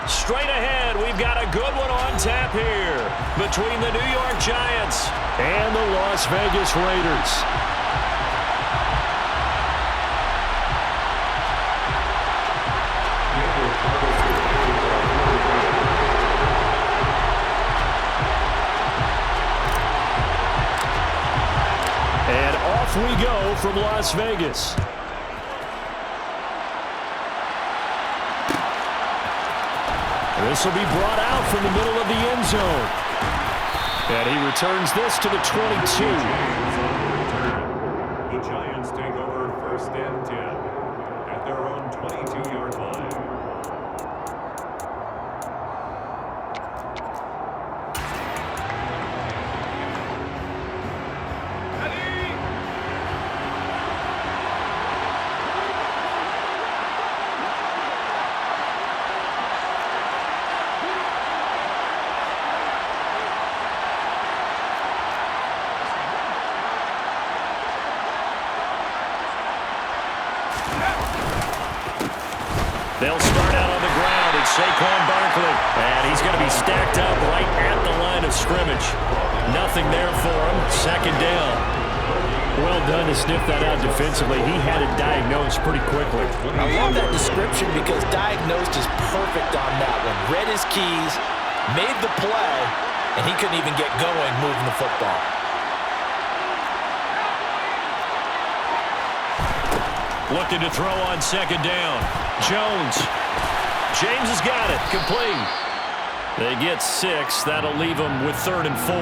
Straight ahead, we've got a good one on tap here between the New York Giants and the Las Vegas Raiders. And off we go from Las Vegas. This will be brought out from the middle of the end zone. And he returns this to the 22. The Giants take over 1st and 10 at their own 22-yard line. They'll start out on the ground. It's Saquon Barkley. And he's going to be stacked up right at the line of scrimmage. Nothing there for him. 2nd down. Well done to sniff that out defensively. He had it diagnosed pretty quickly. I love that description because diagnosed is perfect on that one. Read his keys, made the play, and he couldn't even get going moving the football. Looking to throw on 2nd down. Jones. James has got it. Complete. They get 6. That'll leave them with 3rd and 4.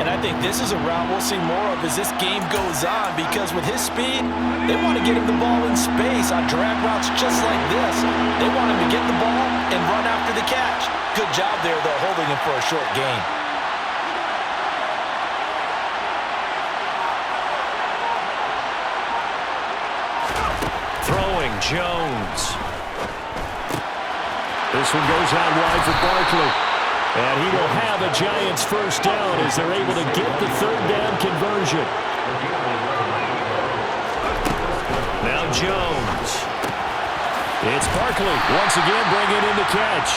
And I think this is a route we'll see more of as this game goes on because with his speed, they want to get him the ball in space on drag routes just like this. They want him to get the ball and run after the catch. Good job there, though, holding him for a short gain. Throwing, Jones. This one goes out wide for Barkley. And he will have a Giants 1st down as they're able to get the 3rd down conversion. Now Jones. It's Barkley once again bringing in the catch.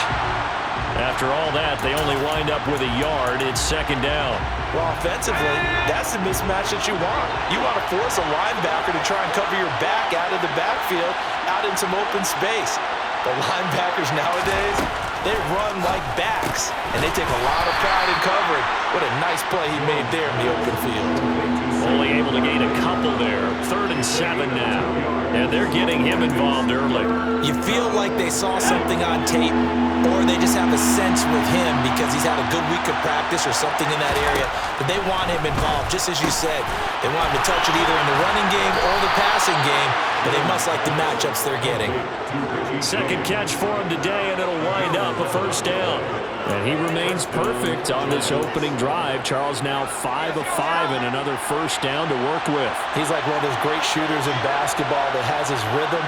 After all that, they only wind up with a yard. It's 2nd down. Well, offensively, that's the mismatch that you want. You want to force a linebacker to try and cover your back out of the backfield, out in some open space. The linebackers nowadays, they run like backs, and they take a lot of pride in covering. What a nice play he made there in the open field. Only able to gain a couple there. 3rd and 7 now. And they're getting him involved early. You feel like they saw something on tape, or they just have a sense with him because he's had a good week of practice or something in that area. But they want him involved, just as you said. They want him to touch it either in the running game or the passing game, but they must like the matchups they're getting. 2nd catch for him today, and it'll wind up a 1st down. And he remains perfect on this opening drive. Charles now 5 of 5 and another 1st down to work with. He's like one of those great shooters in basketball that has his rhythm,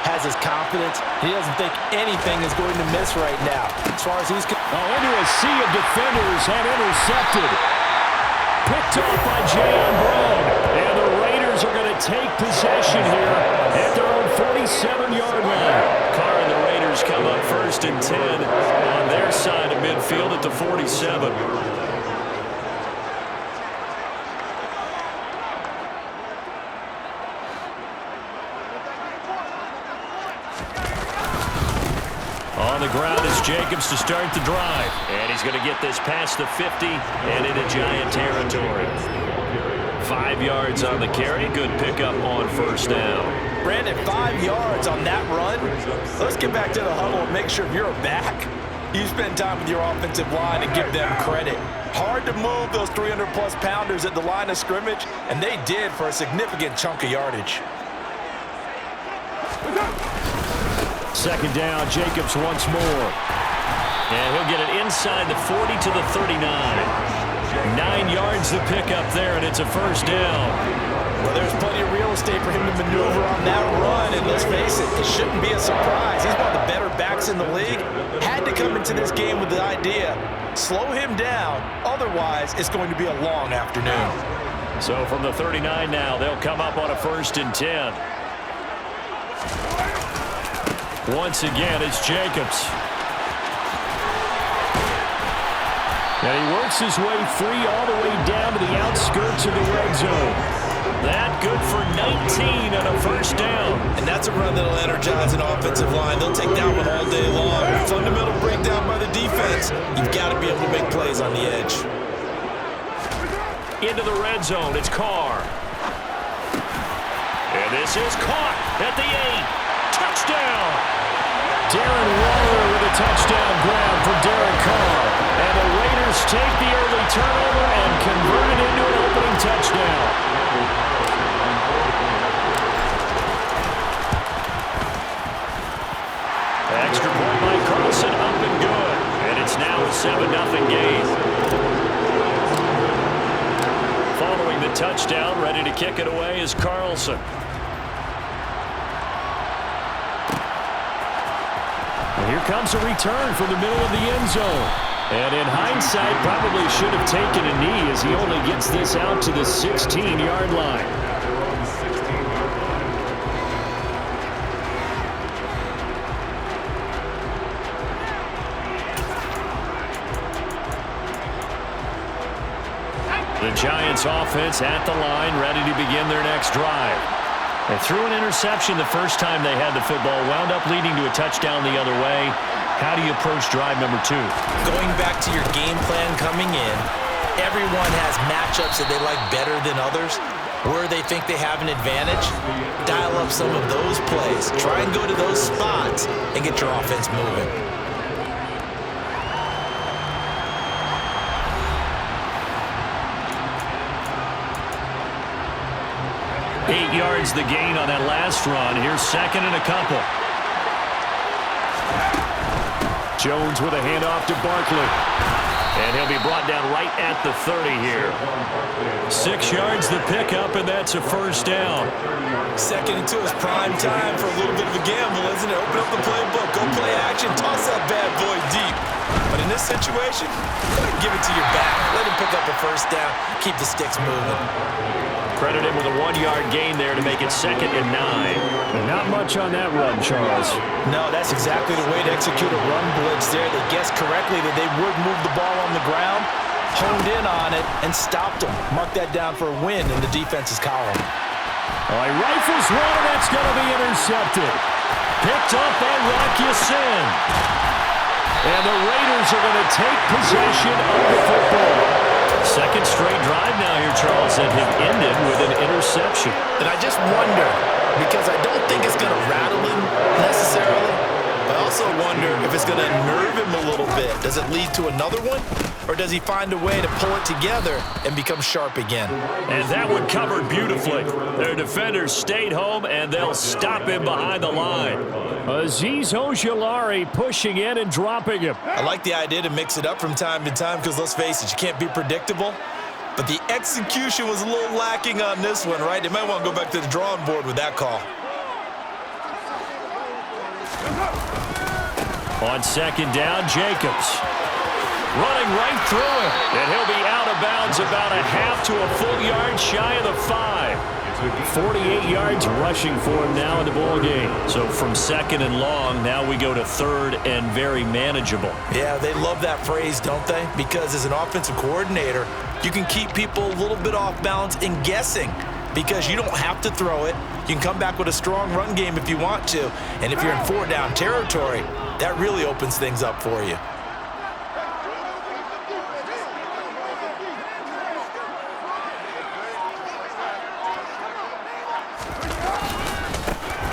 has his confidence. He doesn't think anything is going to miss right now. As far as he's... into a sea of defenders and intercepted. Picked off by Jayon Brown. And the Raiders are going to take possession here at their own 47-yard line. Carr and the Raiders come up 1st and 10 on their side of midfield at the 47. On the ground is Jacobs to start the drive. And he's going to get this past the 50 and into Giant territory. 5 yards on the carry. Good pickup on 1st down. Brandon, 5 yards on that run. Let's get back to the huddle and make sure you're back. You spend time with your offensive line and give them credit. Hard to move those 300-plus pounders at the line of scrimmage, and they did for a significant chunk of yardage. 2nd down, Jacobs once more. And he'll get it inside the 40 to the 39. 9 yards to pick up there, and it's a 1st down. Well, there's plenty of real estate for him to maneuver on that run, and let's face it, it shouldn't be a surprise. He's one of the better backs in the league. Had to come into this game with the idea, slow him down, otherwise it's going to be a long afternoon. So from the 39 now, they'll come up on a 1st and 10. Once again, it's Jacobs. And he works his way free all the way down to the outskirts of the red zone. That good for 19 and a first down. And that's a run that'll energize an offensive line. They'll take that one all day long. Fundamental breakdown by the defense. You've got to be able to make plays on the edge. Into the red zone, it's Carr. And this is caught at the 8. Touchdown! Darren Waller with a touchdown grab for Derek Carr. And the Raiders take the early turnover and convert it into an opening touchdown. Extra point by Carlson, up and good. And it's now a 7-0 game. Following the touchdown, ready to kick it away is Carlson. And here comes a return from the middle of the end zone. And in hindsight, probably should have taken a knee as he only gets this out to the 16-yard line. The Giants offense at the line, ready to begin their next drive. They threw an interception the first time they had the football, wound up leading to a touchdown the other way. How do you approach drive number 2? Going back to your game plan coming in, everyone has matchups that they like better than others. Where they think they have an advantage, dial up some of those plays. Try and go to those spots and get your offense moving. Yards the gain on that last run. Here's second and a couple. Jones with a handoff to Barkley. And he'll be brought down right at the 30 here. 6 yards the pickup, and that's a first down. Second and 2 is prime time for a little bit of a gamble, isn't it? Open up the playbook, go play action, toss that bad boy deep. But in this situation, go ahead and give it to your back. Let him pick up a first down, keep the sticks moving. Credit him with a 1-yard gain there to make it 2nd and 9. Not much on that run, Charles. No, that's exactly the way to execute a run blitz there. They guessed correctly that they would move the ball on the ground, honed in on it, and stopped them. Mark that down for a win in the defense's column. All right, rifles one, and that's going to be intercepted. Picked up by Rocky Sin. And the Raiders are going to take possession of the football. Second straight drive now here, Charles, that have ended with an interception. And I just wonder, because I don't think it's going to rattle him necessarily, but I also wonder if it's going to nerve him a little bit. Does it lead to another one? Or does he find a way to pull it together and become sharp again? And that one covered beautifully. Their defenders stayed home, and they'll stop him behind the line. Azeez Ojulari pushing in and dropping him. I like the idea to mix it up from time to time because, let's face it, you can't be predictable. But the execution was a little lacking on this one, right? They might want to go back to the drawing board with that call. On second down, Jacobs. Running right through it. And he'll be out of bounds about a half to a full yard shy of the 5. 48 yards rushing for him now in the ball game. So from second and long, now we go to third and very manageable. Yeah, they love that phrase, don't they? Because as an offensive coordinator, you can keep people a little bit off balance and guessing because you don't have to throw it. You can come back with a strong run game if you want to. And if you're in 4-down territory, that really opens things up for you.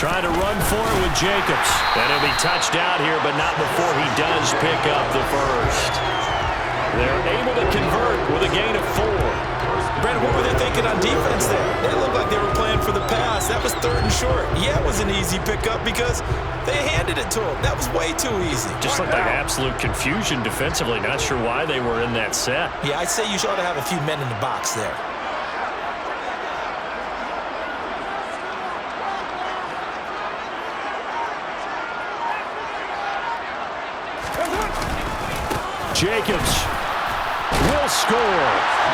Trying to run for it with Jacobs. And he'll be touched out here, but not before he does pick up the first. They're able to convert with a gain of 4. Brandon, what were they thinking on defense there? They looked like they were playing for the pass. That was 3rd and short. Yeah, it was an easy pickup because they handed it to him. That was way too easy. Just looked like absolute confusion defensively. Not sure why they were in that set. Yeah, I'd say you ought to have a few men in the box there. Jacobs will score.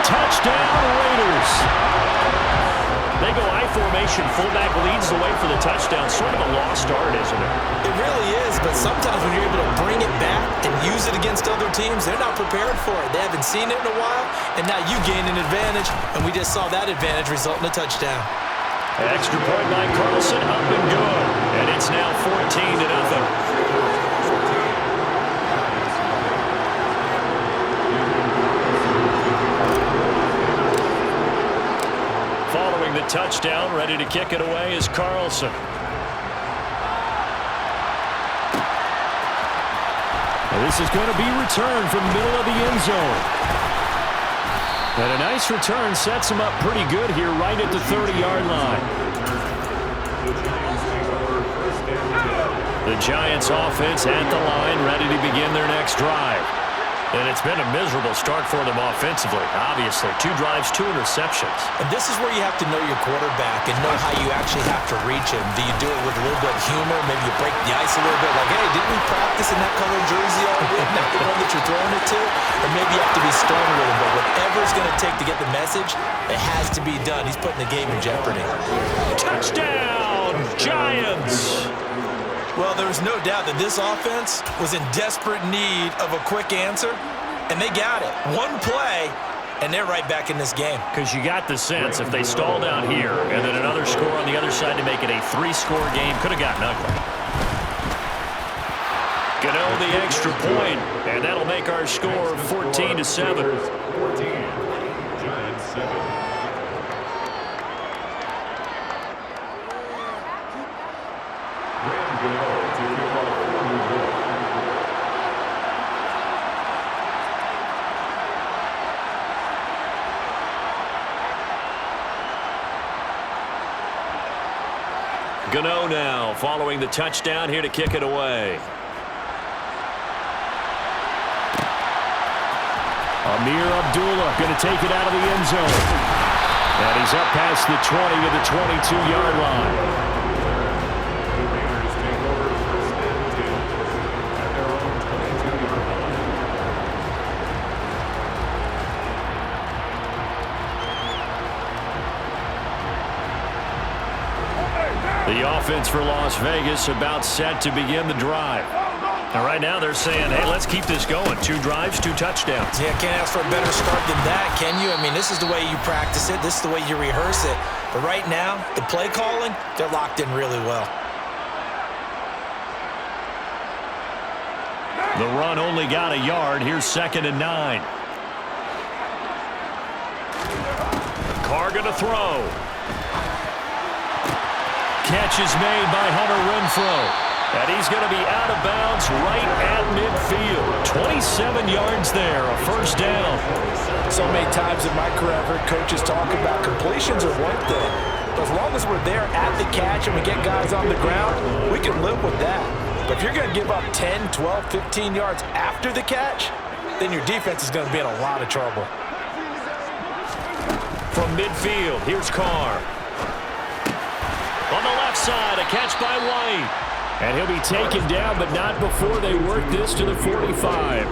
Touchdown, Raiders. They go I formation. Fullback leads the way for the touchdown. Sort of a lost art, isn't it? It really is, but sometimes when you're able to bring it back and use use it against other teams. They're not prepared for it. They haven't seen it in a while, and now you gain an advantage, and we just saw that advantage result in a touchdown. Extra point by Carlson, up and good. And it's now 14-0. Following the touchdown, ready to kick it away is Carlson. And this is going to be returned from the middle of the end zone. And a nice return sets him up pretty good here right at the 30-yard line. The Giants offense at the line, ready to begin their next drive. And it's been a miserable start for them offensively, obviously. 2 drives, 2 interceptions. And this is where you have to know your quarterback and know how you actually have to reach him. Do you do it with a little bit of humor? Maybe you break the ice a little bit, like, hey, didn't we practice in that color jersey already? Not the one that you're throwing it to? Or maybe you have to be stern with him. But whatever it's going to take to get the message, it has to be done. He's putting the game in jeopardy. Touchdown, Giants! Well, there's no doubt that this offense was in desperate need of a quick answer, and they got it. One play, and they're right back in this game. Because you got the sense if they stalled out here and then another score on the other side to make it a 3-score game, could have gotten ugly. Gano the extra point, and that'll make our score 14-7. 14, Giants 7. Gano now following the touchdown here to kick it away. Amir Abdullah going to take it out of the end zone. And he's up past the 20 to the 22-yard line. The Raiders take over first and 10 at their own 22-yard line. The offense for Las Vegas about set to begin the drive. And right now they're saying, hey, let's keep this going. 2 drives, 2 touchdowns. Yeah, can't ask for a better start than that, can you? I mean, this is the way you practice it. This is the way you rehearse it. But right now, the play calling, they're locked in really well. The run only got a yard. Here's 2nd and 9. Carr going to throw. Catch is made by Hunter Renfrow. And he's going to be out of bounds right at midfield. 27 yards there, a first down. So many times in my career, I've heard coaches talk about completions are one thing. But as long as we're there at the catch and we get guys on the ground, we can live with that. But if you're going to give up 10, 12, 15 yards after the catch, then your defense is going to be in a lot of trouble. From midfield, here's Carr. On the left side, a catch by White. And he'll be taken down, but not before they work this to the 45.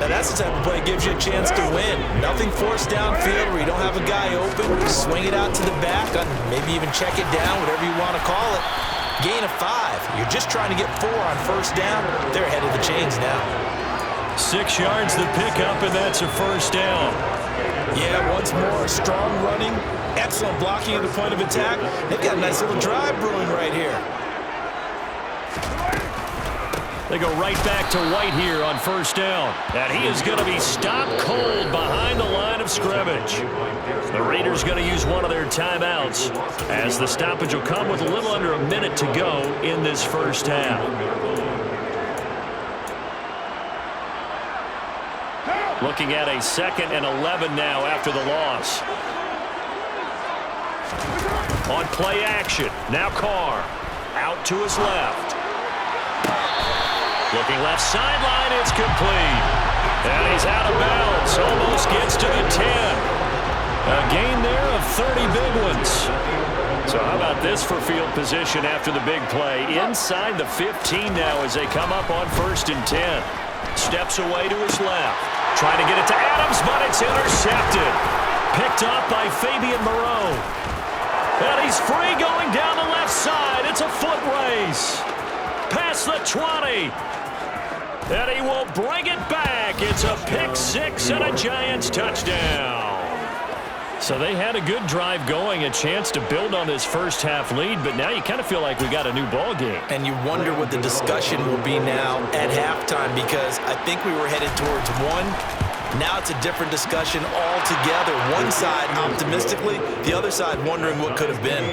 Now that's the type of play that gives you a chance to win. Nothing forced downfield where you don't have a guy open. Swing it out to the back, maybe even check it down, whatever you want to call it. Gain of 5. You're just trying to get 4 on first down. They're ahead of the chains now. 6 yards the pickup, and that's a first down. Yeah, once more, strong running, excellent blocking at the point of attack. They've got a nice little drive brewing right here. They go right back to White here on first down. And he is going to be stopped cold behind the line of scrimmage. The Raiders going to use one of their timeouts as the stoppage will come with a little under a minute to go in this first half. Looking at a 2nd and 11 now after the loss. On play action, now Carr. Out to his left. Looking left sideline, it's complete. And he's out of bounds, almost gets to the 10. A gain there of 30 big ones. So how about this for field position after the big play? Inside the 15 now as they come up on 1st and 10. Steps away to his left. Trying to get it to Adams, but it's intercepted. Picked up by Fabian Moreau. And he's free going down the left side. It's a foot race. Past the 20. And he will bring it back. It's a pick six and a Giants touchdown. So they had a good drive going, a chance to build on this first half lead, but now you kind of feel like we got a new ball game. And you wonder what the discussion will be now at halftime, because I think we were headed towards one. Now it's a different discussion altogether. One side optimistically, the other side wondering what could have been.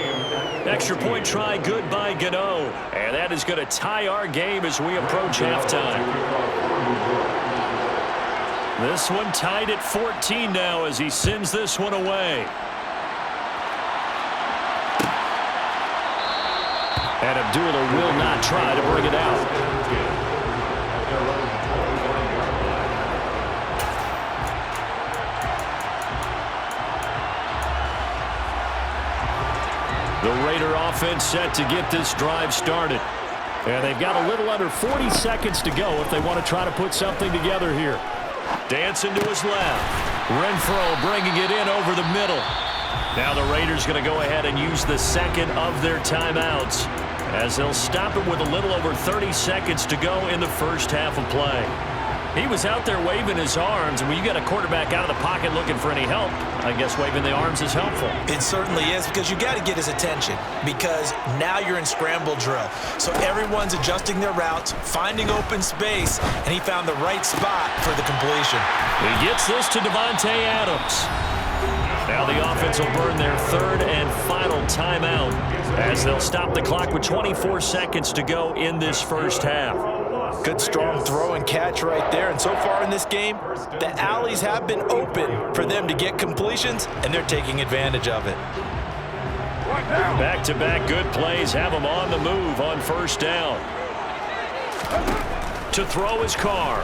Extra point try good by Gano. And that is going to tie our game as we approach halftime. This one tied at 14 now as he sends this one away. And Abdullah will not try to bring it out. The Raider offense set to get this drive started. And they've got a little under 40 seconds to go if they want to try to put something together here. Dancing to his left. Renfro bringing it in over the middle. Now the Raiders going to go ahead and use the second of their timeouts as they'll stop it with a little over 30 seconds to go in the first half of play. He was out there waving his arms, and when you got a quarterback out of the pocket looking for any help, I guess waving the arms is helpful. It certainly is, because you got to get his attention, because now you're in scramble drill. So everyone's adjusting their routes, finding open space, and he found the right spot for the completion. He gets this to Devontae Adams. Now the offense will burn their third and final timeout as they'll stop the clock with 24 seconds to go in this first half. Good strong throw and catch right there. And so far in this game, the alleys have been open for them to get completions, and they're taking advantage of it. Back-to-back good plays have them on the move on first down. To throw his Carr.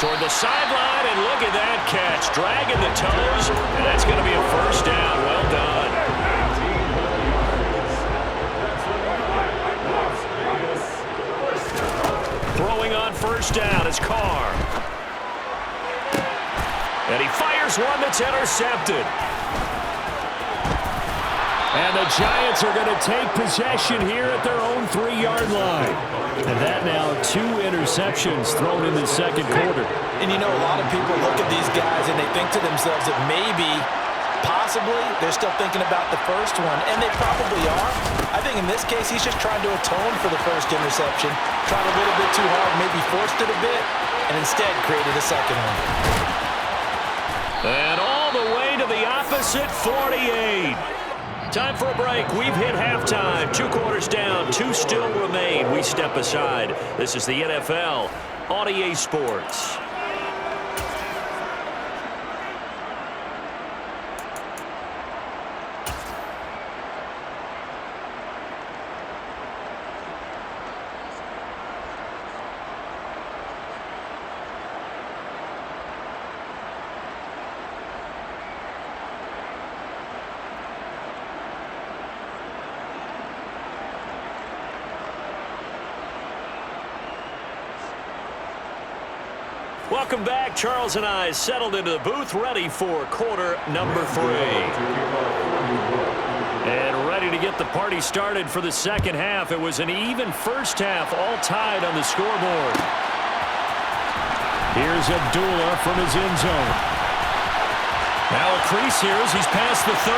Toward the sideline, and look at that catch. Dragging the toes, and that's going to be a first down. Well done. Throwing on first down is Carr. And he fires one that's intercepted. And the Giants are going to take possession here at their own 3-yard line. And that now 2 interceptions thrown in the second quarter. And you know, a lot of people look at these guys and they think to themselves that maybe, possibly, they're still thinking about the first one. And they probably are. I think in this case, he's just trying to atone for the first interception. Tried a little bit too hard, maybe forced it a bit, and instead created a second one. And all the way to the opposite 48. Time for a break. We've hit halftime. 2 quarters down. 2 still remain. We step aside. This is the NFL on EA Sports. Welcome back. Charles and I settled into the booth, ready for quarter number 3. And ready to get the party started for the second half. It was an even first half, all tied on the scoreboard. Here's Abdullah from his end zone. Now a crease here as he's past the 30.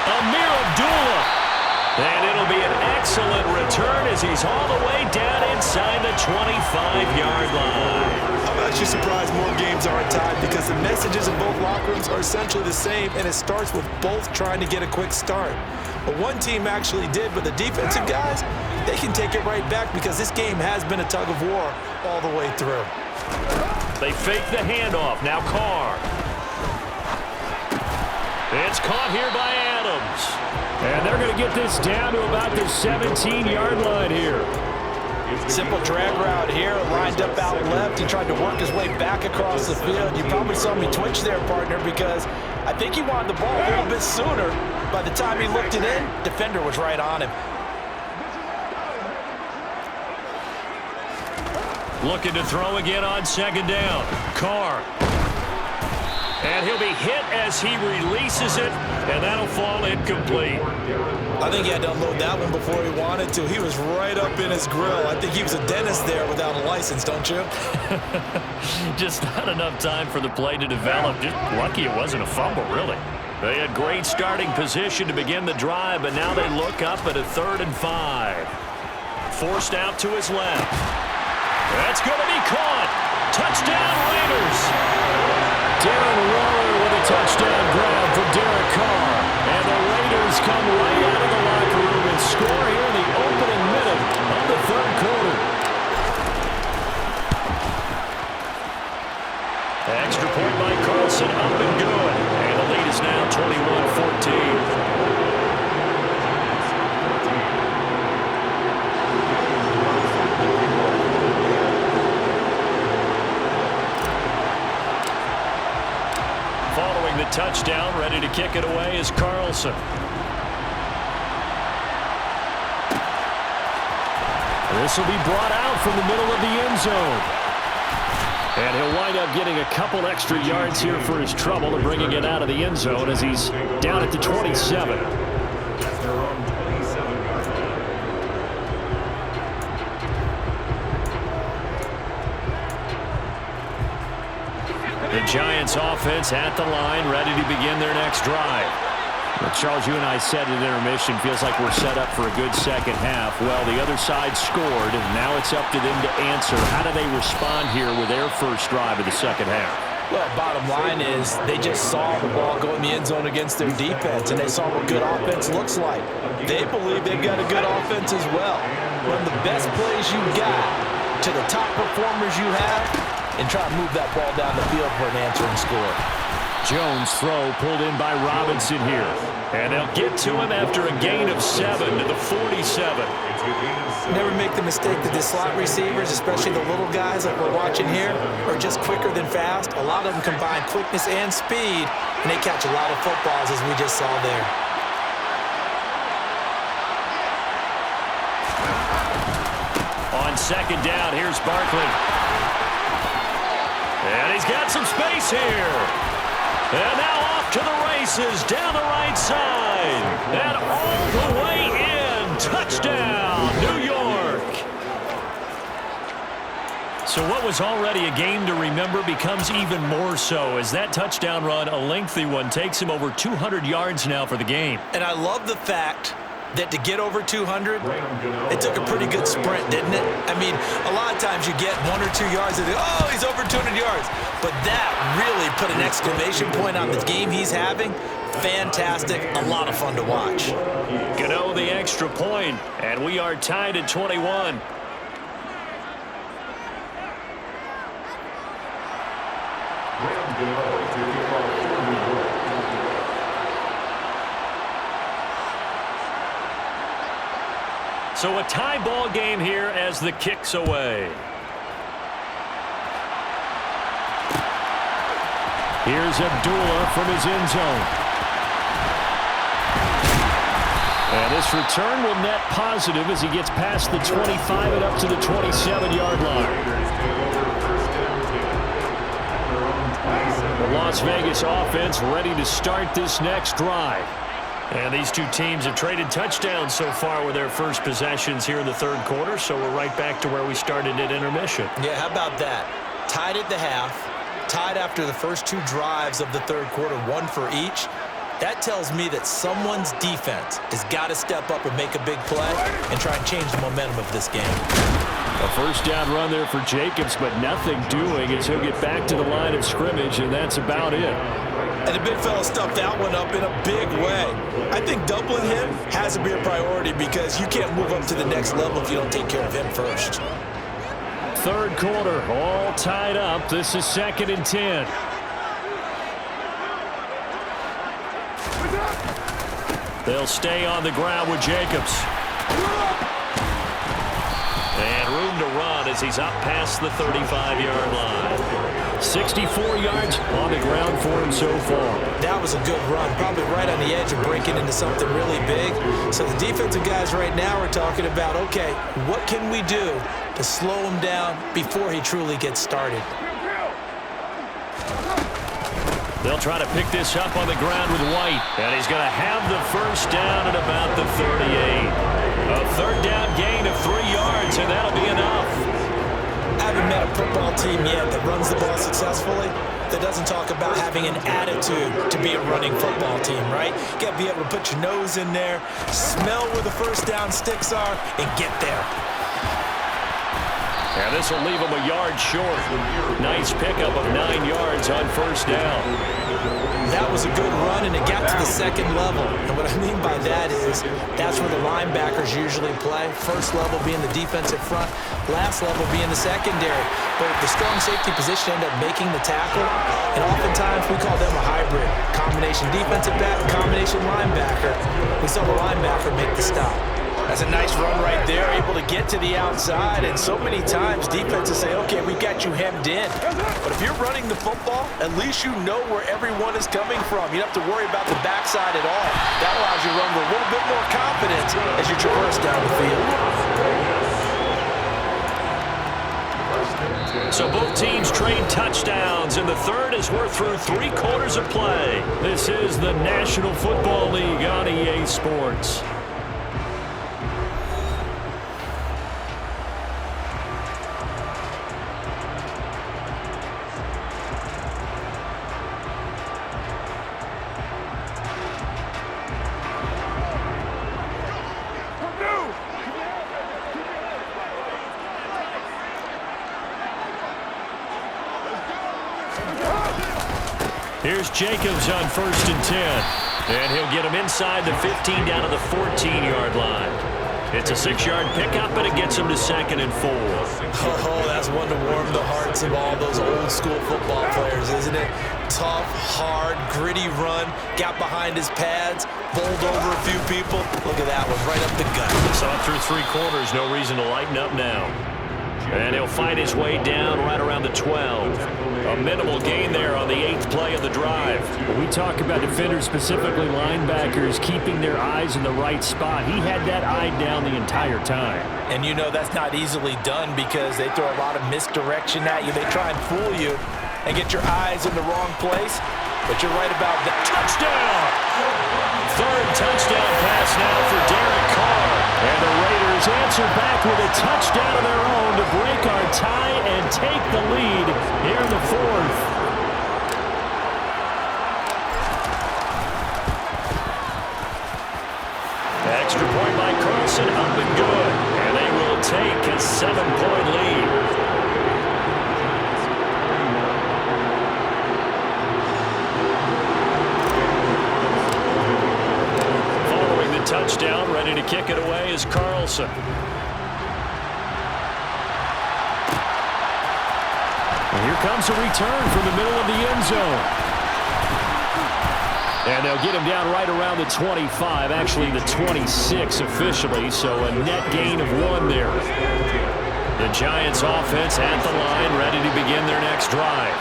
Amir Abdullah. And it'll be an excellent return as he's all the way down inside the 25-yard line. I'm actually surprised more games aren't tied, because the messages in both locker rooms are essentially the same, and it starts with both trying to get a quick start. But one team actually did, but the defensive guys, they can take it right back, because this game has been a tug of war all the way through. They fake the handoff. Now Carr. It's caught here by Adams. And they're going to get this down to about the 17-yard line here. Simple drag route here, lined up out left. He tried to work his way back across the field. You probably saw me twitch there, partner, because I think he wanted the ball a little bit sooner. By the time he looked it in, defender was right on him. Looking to throw again on second down. Carr. And he'll be hit as he releases it, and that'll fall incomplete. I think he had to unload that one before he wanted to. He was right up in his grill. I think he was a dentist there without a license, don't you? Just not enough time for the play to develop. Just lucky it wasn't a fumble, really. They had great starting position to begin the drive, but now they look up at a 3rd and 5. Forced out to his left. That's going to be caught. Touchdown, Raiders. Darren Waller with a touchdown grab for Derek Carr. And the Raiders come right out of the locker room and score here in the opening minute of the 3rd quarter. Extra point by Carlson, up and good. And the lead is now 21-14. Following the touchdown, ready to kick it away is Carlson. This will be brought out from the middle of the end zone. And he'll wind up getting a couple extra yards here for his trouble and bringing it out of the end zone as he's down at the 27. The Giants offense at the line, ready to begin their next drive. Well, Charles, you and I said at intermission, feels like we're set up for a good second half. Well, the other side scored, and now it's up to them to answer. How do they respond here with their first drive of the second half? Well, bottom line is they just saw the ball go in the end zone against their defense, and they saw what good offense looks like. They believe they've got a good offense as well. Run the best plays you got to the top performers you have, and try to move that ball down the field for an answering score. Jones' throw pulled in by Robinson here. And they'll get to him after a gain of 7 to the 47. Never make the mistake that the slot receivers, especially the little guys like we're watching here, are just quicker than fast. A lot of them combine quickness and speed, and they catch a lot of footballs, as we just saw there. On second down, here's Barkley. And he's got some space here. And now off to the races down the right side. And all the way in. Touchdown, New York. So what was already a game to remember becomes even more so as that touchdown run, a lengthy one, takes him over 200 yards now for the game. And I love the fact that to get over 200, it took a pretty good sprint, didn't it? I mean, a lot of times you get 1 or 2 yards and oh, he's over 200 yards. But that really put an exclamation point on the game he's having. Fantastic, a lot of fun to watch. Gano the extra point, and we are tied at 21. So a tie ball game here as the kick's away. Here's Abdullah from his end zone. And this return will net positive as he gets past the 25 and up to the 27-yard line. The Las Vegas offense ready to start this next drive. And these two teams have traded touchdowns so far with their first possessions here in the third quarter, so we're right back to where we started at intermission. Yeah, how about that? Tied at the half, tied after the first 2 drives of the third quarter, 1 for each. That tells me that someone's defense has got to step up and make a big play and try and change the momentum of this game. A first down run there for Jacobs, but nothing doing as he'll get back to the line of scrimmage, and that's about it. And the big fella stuffed that one up in a big way. I think doubling him has to be a priority because you can't move up to the next level if you don't take care of him first. Third quarter, all tied up. This is 2nd and 10. They'll stay on the ground with Jacobs. And room to run as he's up past the 35-yard line. 64 yards on the ground for him so far. That was a good run, probably right on the edge of breaking into something really big. So the defensive guys right now are talking about, okay, what can we do to slow him down before he truly gets started? They'll try to pick this up on the ground with White. And he's going to have the first down at about the 38. A third down gain of 3 yards, and that'll be enough. I haven't met a football team yet that runs the ball successfully that doesn't talk about having an attitude to be a running football team, right? You got to be able to put your nose in there, smell where the first down sticks are, and get there. And this will leave him a yard short. Nice pickup of 9 yards on first down. That was a good run, and it got to the second level. And what I mean by that is that's where the linebackers usually play. First level being the defensive front, last level being the secondary. But the strong safety position ended up making the tackle, and oftentimes we call them a hybrid. Combination defensive back, combination linebacker. We saw the linebacker make the stop. That's a nice run right there, able to get to the outside, and so many times defenses say, okay, we've got you hemmed in. But if you're running the football, at least you know where everyone is coming from. You don't have to worry about the backside at all. That allows you to run with a little bit more confidence as you traverse down the field. So both teams trade touchdowns, and the third as we're through 3 quarters of play. This is the National Football League on EA Sports. Here's Jacobs on 1st and 10. And he'll get him inside the 15 down to the 14-yard line. It's a 6-yard pickup, and it gets him to 2nd and 4. Oh, that's one to warm the hearts of all those old-school football players, isn't it? Tough, hard, gritty run, got behind his pads, bowled over a few people. Look at that one, right up the gut. Saw it through 3 quarters, no reason to lighten up now. And he'll fight his way down right around the 12. A minimal gain there on the 8th play of the drive. When we talk about defenders, specifically linebackers, keeping their eyes in the right spot, he had that eye down the entire time. And you know that's not easily done because they throw a lot of misdirection at you. They try and fool you and get your eyes in the wrong place. But you're right about that. Touchdown! Third touchdown pass now for Derek Carr. And the Raiders answer back with a touchdown of their own to break our tie and take the lead here in the 4th. Extra point by Carlson, up and good. And they will take a 7-point lead. Touchdown, ready to kick it away is Carlson. And here comes a return from the middle of the end zone. And they'll get him down right around the 25, actually the 26 officially, so a net gain of 1 there. The Giants offense at the line, ready to begin their next drive.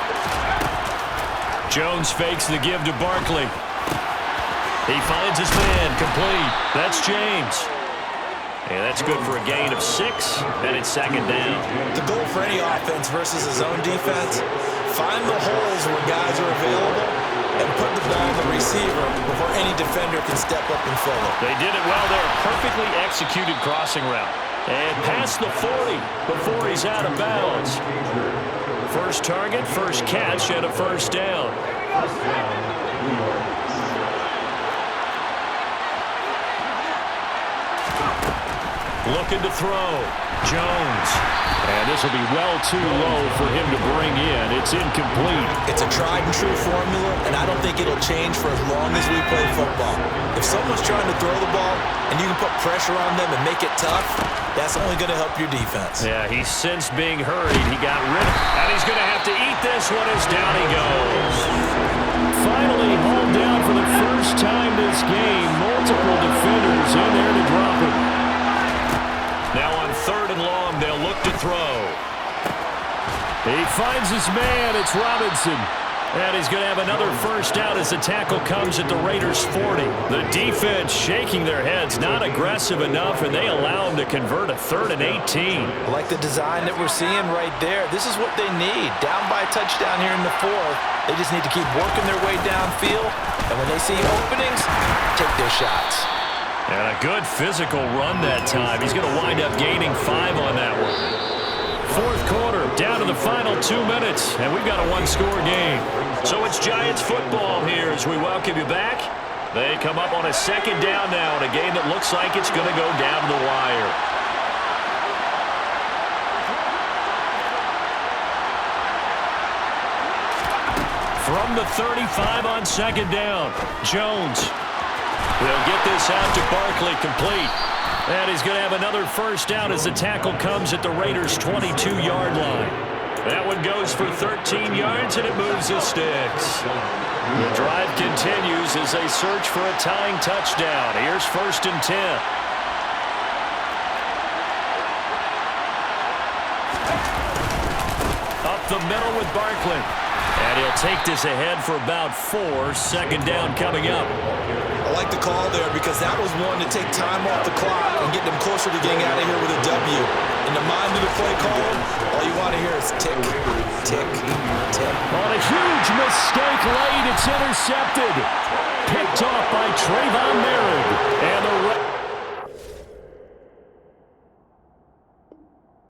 Jones fakes the give to Barkley. He finds his man, complete. That's James. And that's good for a gain of 6, and it's 2nd down. The goal for any offense versus a zone defense, find the holes where guys are available and put the ball on the receiver before any defender can step up and fill it. They did it well there. Perfectly executed crossing route. And past the 40 before he's out of bounds. First target, first catch, and a first down. Looking to throw. Jones. And this will be well too low for him to bring in. It's incomplete. It's a tried-and-true formula, and I don't think it'll change for as long as we play football. If someone's trying to throw the ball and you can put pressure on them and make it tough, that's only going to help your defense. Yeah, he's since being hurried. He got rid of it, and he's going to have to eat this one as down he goes. Finally hauled down for the first time this game. Multiple defenders in there to drop him. Now on 3rd and long, they'll look to throw. He finds his man. It's Robinson. And he's going to have another first down as the tackle comes at the Raiders' 40. The defense shaking their heads, not aggressive enough, and they allow him to convert a 3rd and 18. I like the design that we're seeing right there. This is what they need. Down by a touchdown here in the 4th. They just need to keep working their way downfield, and when they see openings, take their shots. And a good physical run that time. He's going to wind up gaining 5 on that one. 4th quarter, down to the final 2 minutes, and we've got a one-score game. So it's Giants football here as we welcome you back. They come up on a 2nd down now in a game that looks like it's going to go down to the wire. From the 35 on 2nd down, Jones. They'll get this out to Barkley, complete. And he's going to have another first down as the tackle comes at the Raiders' 22-yard line. That one goes for 13 yards, and it moves the sticks. The drive continues as they search for a tying touchdown. Here's 1st and 10. Up the middle with Barkley. And he'll take this ahead for about 4. 2nd down coming up. I like the call there because that was one to take time off the clock and get them closer to getting out of here with a W. In the mind of the play call, all you want to hear is tick, tick, tick. On a huge mistake late, it's intercepted. Picked off by Trayvon Merritt. And the